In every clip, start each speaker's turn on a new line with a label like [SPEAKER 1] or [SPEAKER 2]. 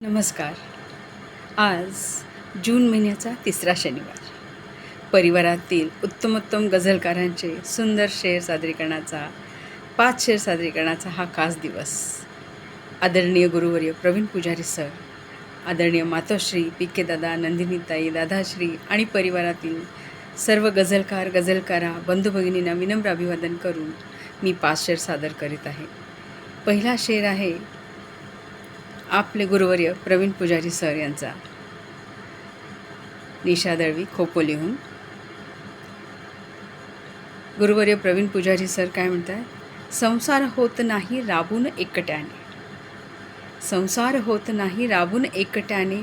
[SPEAKER 1] नमस्कार. आज जून महिन्याचा तिसरा शनिवार. परिवारातील उत्तमोत्तम गझलकारांचे सुंदर शेर सादरीकरणाचा 5 शेर सादरीकरणाचा हा खास दिवस. आदरणीय गुरुवर्य प्रवीण पुजारी सर, आदरणीय मातोश्री, पी.के. दादा, नंदिनीताई, दादाश्री आणि परिवारातील सर्व गझलकार गझलकारा बंधू भगिनींना विनम्र अभिवादन करून मी 5 शेर सादर करीत आहे. पहिला शेर आहे आपले गुरुवर्य प्रवीण पुजारी सर यांचा, निशा दळवी, खोपोलीहून. गुरुवर्य प्रवीण पुजारी सर काय म्हणतात? संसार होत नाही राबून एकट्याने, संसार होत नाही राबून एकट्याने,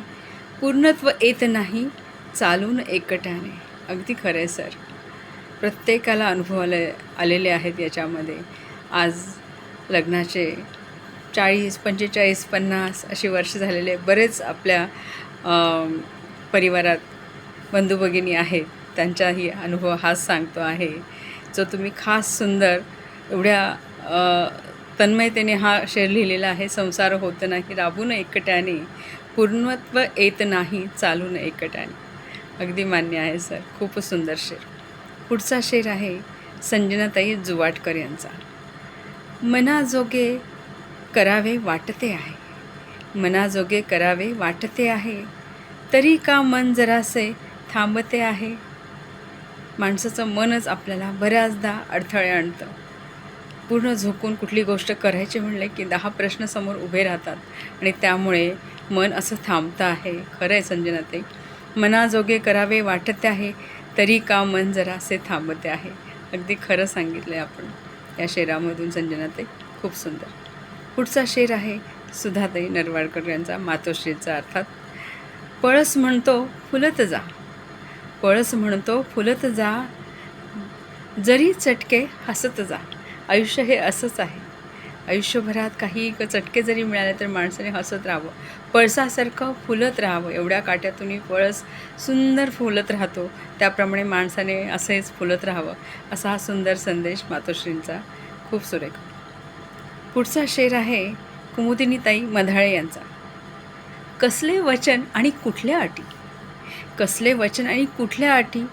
[SPEAKER 1] पूर्णत्व येत नाही चालून एकट्याने. अगदी खरं आहे सर. प्रत्येकाला अनुभव आलेले आहेत याच्यामध्ये. आज लग्नाचे 40, 45, 50 अशी वर्ष झालेले बरेच आपल्या परिवारात बंधू भगिनी आहेत. त्यांचाही अनुभव हाच सांगतो आहे, जो तुम्ही खास सुंदर एवढ्या तन्मयतेने हा शेर लिहिलेला आहे. संसार होत नाही राबून एकट्याने, पूर्णत्व येत नाही चालून एकट्याने. अगदी मान्य आहे सर. खूपच सुंदर शेर. पुढचा शेर आहे संजनाताई जुवाटकर यांचा. मनाजोगे करावे वाटते आहे, मनाजोगे करावे वाटते आहे, तरी का मन जरासे थांबते आहे. माणसाचं मनच आपल्याला बऱ्याचदा अडथळे आणतं. पूर्ण झोकून कुठली गोष्ट करायची म्हणले की 10 प्रश्न समोर उभे राहतात आणि त्यामुळे मन असं थांबतं आहे. खरं आहे संजनाताई. मनाजोगे करावे वाटते आहे, तरी का मन जरासे थांबते आहे. अगदी खरं सांगितलं आहे आपण या शेरामधून संजनाताई. खूप सुंदर. पुढचा शेर आहे सुधाताई नरवाडकर यांचा, मातोश्रीचा अर्थात. पळस म्हणतो फुलत जा, पळस म्हणतो फुलत जा, जरी चटके हसत जा. आयुष्य हे असंच आहे. आयुष्यभरात काही चटके जरी मिळाले तर माणसाने हसत राहावं, पळसासारखं फुलत राहावं. एवढ्या काट्यातून पळस सुंदर फुलत राहतो, त्याप्रमाणे माणसाने असेच फुलत राहावं, असा हा सुंदर संदेश मातोश्रींचा. खूप सुरेख. पुढचा शेर आहे कुमुदिनीताई मधाळे यांचा. कसले वचन आणि कुठल्या अटी, कसले वचन आणि कुठल्या अटी,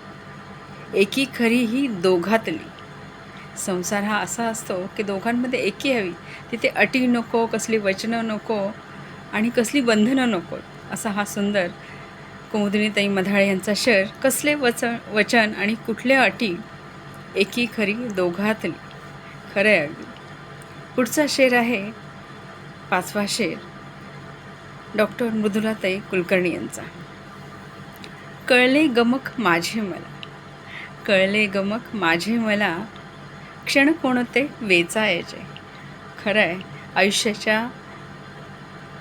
[SPEAKER 1] एकी खरी ही दोघातली. संसार हा असा असतो की दोघांमध्ये एकी हवी. तिथे अटी नको, कसली वचनं नको आणि कसली बंधनं नको. असा हा सुंदर कुमुदिनीताई मधाळे यांचा शेर. कसले वचन आणि कुठल्या अटी, एकी खरी दोघातली. खरं आहे अगदी. पुढचा शेर आहे 5वा शेर डॉक्टर मृदुलाताई कुलकर्णी यांचा. कळले गमक माझे मला, कळले गमक माझे मला, क्षण कोणते वेचायचे. खरं आहे. आयुष्याच्या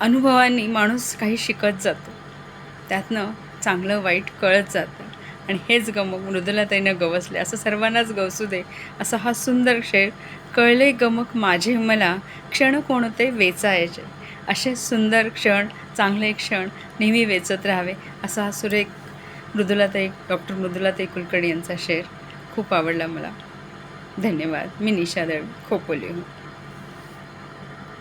[SPEAKER 1] अनुभवांनी माणूस काही शिकत जातो, त्यातनं चांगलं वाईट कळत जातं आणि हेच गमक मृदुलाताईनं गवसले. असं सर्वांनाच गवसू दे असा हा सुंदर शेर. कळले गमक माझे मला, क्षण कोणते वेचायचे. असे सुंदर क्षण, चांगले क्षण नेहमी वेचत राहावे, असा हा सुरेख डॉक्टर मृदुलाताई कुलकर्णी यांचा शेर. खूप आवडला मला. धन्यवाद. मी निशा दळवी, खोपोलीहून.